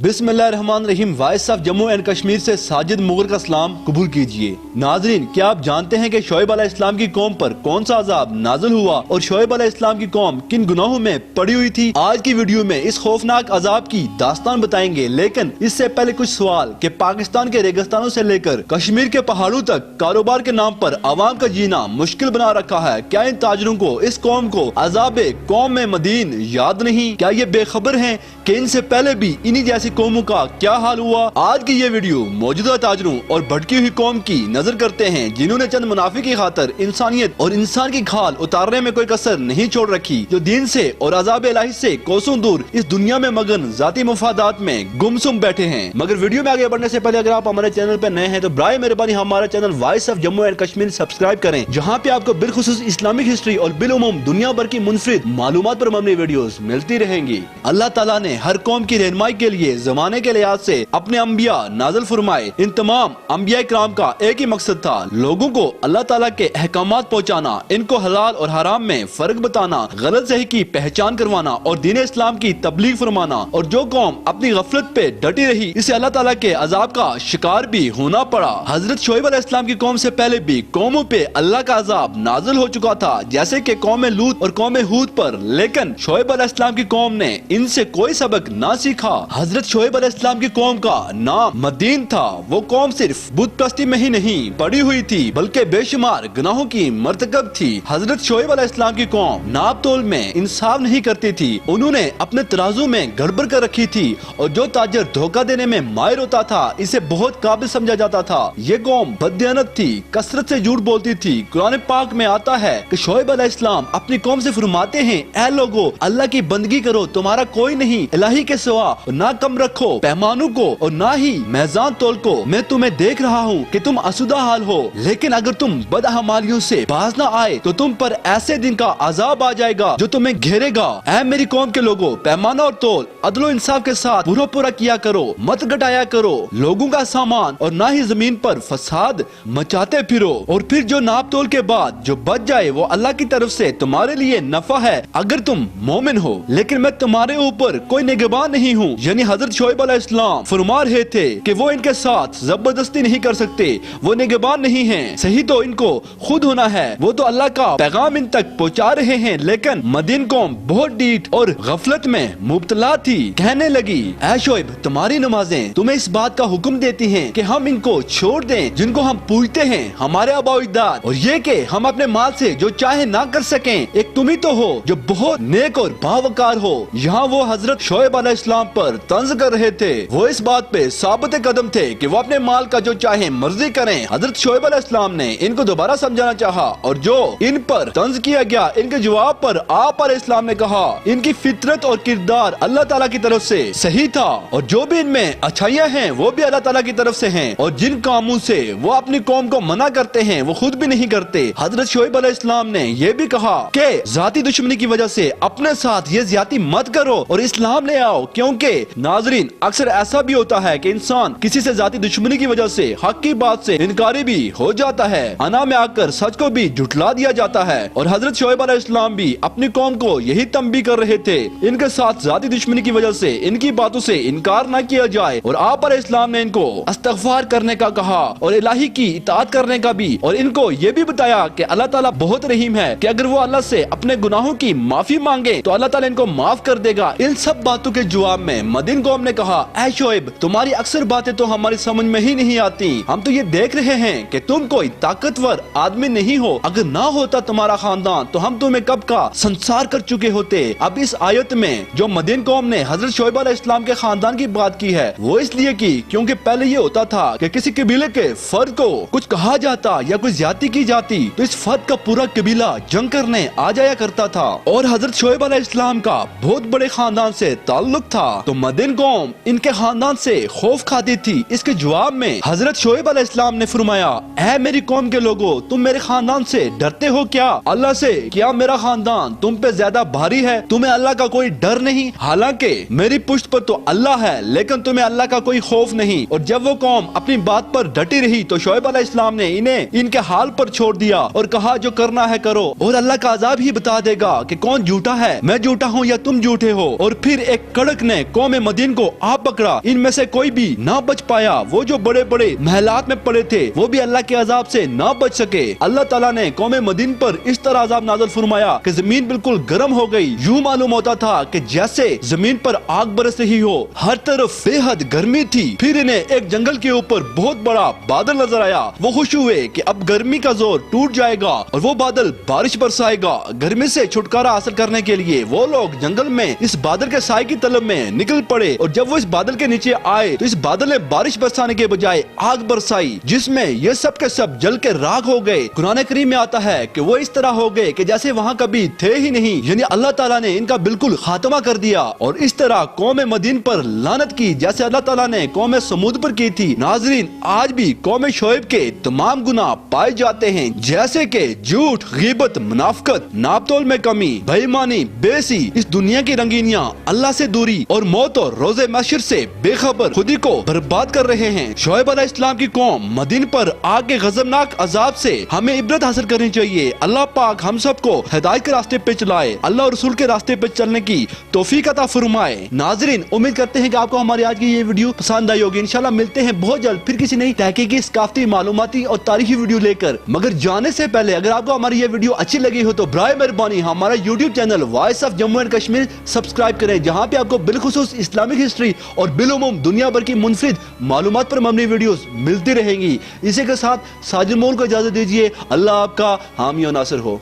बिस्मिल्लाहिर्रहमानिर्रहीम। Voice of Jammu and Kashmir से साजिद मुगल का सलाम कबूल कीजिए। नाजरीन, क्या आप जानते हैं कि शोएब अलैहिस्सलाम की कौम पर कौन सा अजाब नाजिल हुआ और शोएब अलैहिस्सलाम की कौम किन गुनाहों में पड़ी हुई थी? आज की वीडियो में इस खौफनाक अजाब की दास्तान बताएंगे, लेकिन इससे पहले कुछ सवाल कि पाकिस्तान के रेगिस्तानों से लेकर कश्मीर के पहाड़ों तक कारोबार के नाम पर आवाम का जीना मुश्किल बना रखा है। क्या इन ताजरों को, इस कौम को अजाबे कौम में मदीन याद नहीं? क्या ये बेखबर हैं कि इनसे पहले भी इन्हीं जैसी कौमों का क्या हाल हुआ? आज की ये वीडियो मौजूदा ताजरों और भटकी हुई कौम की नजर करते हैं, जिन्होंने चंद मुनाफे की खातर इंसानियत और इंसान की खाल उतारने में कोई कसर नहीं छोड़ रखी, जो दीन से और अजाब इलाही से कोसों दूर इस दुनिया में मगन जाती मुफादात में गुमसुम बैठे हैं। मगर वीडियो में आगे बढ़ने से पहले अगर आप हमारे चैनल पर नए हैं तो बराए मेहरबानी हमारा channel voice of Jammu and Kashmir subscribe करें, जहाँ पे आपको बिलखुसूस इस्लामिक हिस्ट्री और बिलउमूम दुनिया भर की मुनफरिद मालूमात पर मबनी वीडियोस मिलती रहेंगी। अल्लाह ताला ने हर कौम की रहनुमाई के लिए जमाने के लिहाज से अपने अंबिया नाज़िल फरमाए। इन तमाम अंबिया इकराम का एक ही मकसद था, लोगों को अल्लाह ताला के अहकामात पहुँचाना, इनको हलाल और हराम में फर्क बताना, गलत सही की पहचान करवाना और दीन इस्लाम की तबलीग फरमाना। और जो कौम अपनी गफलत पे डटी रही, इसे अल्लाह ताला के अजाब का शिकार भी होना पड़ा। हजरत शोएब अलैहिस्सलाम की कौम से पहले भी कौमों पे अल्लाह का अजाब नाजिल हो चुका था, जैसे कि कौम लूत और कौम हूद पर, लेकिन शोएब अलैहिस्सलाम की कौम ने इनसे कोई सबक ना सीखा। हजरत शोएब अलैहिस्सलाम की कौम का नाम मदीन था। वो कौम सिर्फ बुत परस्ती में ही नहीं पड़ी हुई थी, बल्कि बेशुमार गुनाहों की मर्तकब थी। हजरत शोएब अलैहिस्सलाम की कौम नाप तोल में इंसाफ नहीं करती थी, उन्होंने अपने तराजू में गड़बड़ कर रखी थी, और जो ताजर धोखा देने में माहिर होता था इसे बहुत काबिल समझा जाता था। ये कौम बददियानत थी, कसरत से झूठ बोलती थी। कुरान पाक में आता है कि शोएब अलैहिस्सलाम अपनी कौम से फरमाते हैं, ऐ लोगो, अल्लाह की बंदगी करो, तुम्हारा कोई नहीं, इलाही के सिवा ना कम रखो पैमानों को और ना ही मैजान तोल को। मैं तुम्हें देख रहा हूँ कि तुम असुदा हाल हो, लेकिन अगर तुम बदअमालियों से बाज ना आए तो तुम पर ऐसे दिन का अजाब आ जाएगा जो तुम्हें घेरेगा। ऐ मेरी कौम के लोगों, पैमाना और तोल अदलो इंसाफ के साथ पूरा पूरा किया करो, मत घटाया करो लोगों का सामान, और ना ही जमीन पर फसाद मचाते फिरो। और फिर जो नाप तोल के बाद जो बच जाए वो अल्लाह की तरफ से तुम्हारे लिए नफा है, अगर तुम मोमिन हो। लेकिन मैं तुम्हारे ऊपर कोई निगहबान नहीं हूँ। यानी हजरत शोएब अलैहिस्सलाम फरमा रहे थे कि वो इनके साथ जबरदस्ती नहीं कर सकते, वो निगहबान नहीं हैं, सही तो इनको खुद होना है। वो तो अल्लाह का पैगाम इन तक पहुँचा रहे हैं, लेकिन मदीन कौम बहुत डीठ और गफलत में मुब्तला थी। कहने लगी, ऐ शोएब, तुम्हारी नमाजें तुम्हें इस बात का हुक्म देती हैं कि हम इनको छोड़ दें जिनको हम पूजते हैं, हमारे आबा-ओ-अजदाद, और ये कि हम अपने माल से जो चाहे ना कर सकें। एक तुम ही तो हो जो बहुत नेक और बावकार हो। यहाँ वो हजरत शोएब अलैहिस्सलाम पर तंज कर रहे थे। वो इस बात पे साबित कदम थे कि वो अपने माल का जो चाहे मर्जी करें। हजरत शोएब अलैहिस्सलाम ने इनको दोबारा समझाना चाहा, और जो इन पर तंज किया गया, इनके जवाब पर आप अलैहिस्सलाम ने कहा, इनकी फितरत और किरदार अल्लाह ताला की तरफ से सही था, और जो भी इनमें अच्छाइयाँ हैं वो भी अल्लाह ताला की तरफ से हैं, और जिन कामों से वो अपनी कौम को मना करते हैं वो खुद भी नहीं करते। हजरत शोएब अलैहिस्सलाम ने ये भी कहा कि जाती दुश्मनी की वजह से अपने साथ ये ज्यादती मत करो और इस्लाम ले आओ, क्योंकि नाजरीन अक्सर ऐसा भी होता है कि इंसान किसी से जाती दुश्मनी की वजह से हक की बात से इनकारी भी हो जाता है, अना में आकर सच को भी झुठला दिया जाता है। और हजरत शोएब अलैहिस्सलाम भी अपनी कौम को यही तंबी कर रहे थे, इनके साथ जाती दुश्मनी की वजह से इनकी बातों से इनकार न किया जाए। और आप अलैहिस्सलाम ने इनको इस्तग़फ़ार करने का कहा और इलाही की इताअत करने का भी, और इनको ये भी बताया कि अल्लाह ताला बहुत रहीम है कि अगर वो अल्लाह से अपने गुनाहों की माफी मांगे तो अल्लाह ताला इनको माफ कर देगा। इन सब बातों के जवाब में मदीन कौम ने कहा, ऐ शोएब, तुम्हारी अक्सर बातें तो हमारी समझ में ही नहीं आती। हम तो ये देख रहे हैं कि तुम कोई ताकतवर आदमी नहीं हो, अगर ना होता तुम्हारा खानदान तो हम तुम्हें कब का संसार कर चुके होते। अब इस आयत में जो मदीन कौम ने हजरत शोएब अलैहिस्सलाम के खानदान की बात की है वो इसलिए की क्योंकि पहले ये होता था कि किसी कबीले के फर्द को कुछ कहा जाता या कुछ ज्यादती की जाती तो इस फर्द का पूरा कबीला जंग करने आ जाया करता था, और हजरत शोएब अलैहिस्सलाम का बहुत बड़े खानदान से ताल्लुक था, तो मदीन कौम इनके खानदान से खौफ खाती थी। इसके जवाब में हजरत शोएब अलैहिस्सलाम ने फरमाया, ऐ मेरी कौम के लोगो, तुम मेरे खानदान से डरते हो क्या? अल्लाह से क्या मेरा खानदान तुम पे ज्यादा भारी है? तुम्हें अल्लाह का कोई डर नहीं? हालांकि मेरी पुश्त पर तो अल्लाह है, लेकिन तुम्हें अल्लाह का कोई खौफ नहीं। और जब वो कौम अपनी बात पर डटी रही तो शोएब अलैहिस्सलाम ने इन्हें इनके हाल पर छोड़ दिया और कहा, जो करना है करो, और अल्लाह का अजाब ही बता देगा कि कौन झूठा है, मैं झूठा हूँ या तुम झूठे हो। और फिर एक कड़क ने कौम मदीन दुश्मन को आ पकड़ा, इनमें से कोई भी ना बच पाया। वो जो बड़े बड़े महलात में पड़े थे वो भी अल्लाह के अजाब से ना बच सके। अल्लाह ताला ने कौम मदीन पर इस तरह अजाब नाज़िल फरमाया कि जमीन बिल्कुल गर्म हो गई। यूं मालूम होता था कि जैसे जमीन पर आग बरस रही हो, हर तरफ बेहद गर्मी थी। फिर इन्हें एक जंगल के ऊपर बहुत बड़ा बादल नजर आया। वो खुश हुए कि अब गर्मी का जोर टूट जाएगा और वो बादल बारिश बरसाएगा। गर्मी से छुटकारा हासिल करने के लिए वो लोग जंगल में इस बादल के साए की तलब में निकल पड़े और जब वो इस बादल के नीचे आए तो इस बादल ने बारिश बरसाने के बजाय आग बरसाई, जिसमें ये सब के सब जल के राख हो गए। कुरान करीम में आता है कि वो इस तरह हो गए कि जैसे वहाँ कभी थे ही नहीं, यानी अल्लाह ताला ने इनका बिल्कुल खात्मा कर दिया। और इस तरह कौम मदीन पर लानत की जैसे अल्लाह ताला ने कौम समूद पर की थी। नाजरीन, आज भी कौम शोएब के तमाम गुनाह पाए जाते हैं, जैसे कि झूठ, गीबत, मुनाफकत, नापतोल में कमी, बेईमानी, बेसी, इस दुनिया की रंगीनियां, अल्लाह से दूरी और मौत और रोजे महशर से बेखबर खुदी को बर्बाद कर रहे हैं। शोएब अलैहिस्सलाम की कौम मदीन पर आग के गजबनाक अजाब से हमें इबरत हासिल करनी चाहिए। अल्लाह पाक हम सबको हिदायत के रास्ते पे चलाए, अल्लाह और रसूल के रास्ते पे चलने की तौफीक अता फरमाए। नाजरीन, उम्मीद करते हैं कि आपको हमारी आज की ये वीडियो पसंद आई होगी। इंशाल्लाह मिलते हैं बहुत जल्द फिर किसी नई तहकीकी, सकाफती, मालूमाती और तारीखी वीडियो लेकर। मगर जाने से पहले अगर आपको हमारी ये वीडियो अच्छी लगी हो तो बराए मेहरबानी हमारा YouTube channel voice of Jammu and Kashmir subscribe करें, जहाँ पे आपको बिलखुसूस इस्लामिक हिस्ट्री और बिलुमुम दुनिया भर की मुनफरिद मालूमात पर मबनी वीडियोस मिलती रहेंगी। इसी के साथ साजिद मोल को इजाजत दीजिए। अल्लाह आपका हामी और नासिर हो।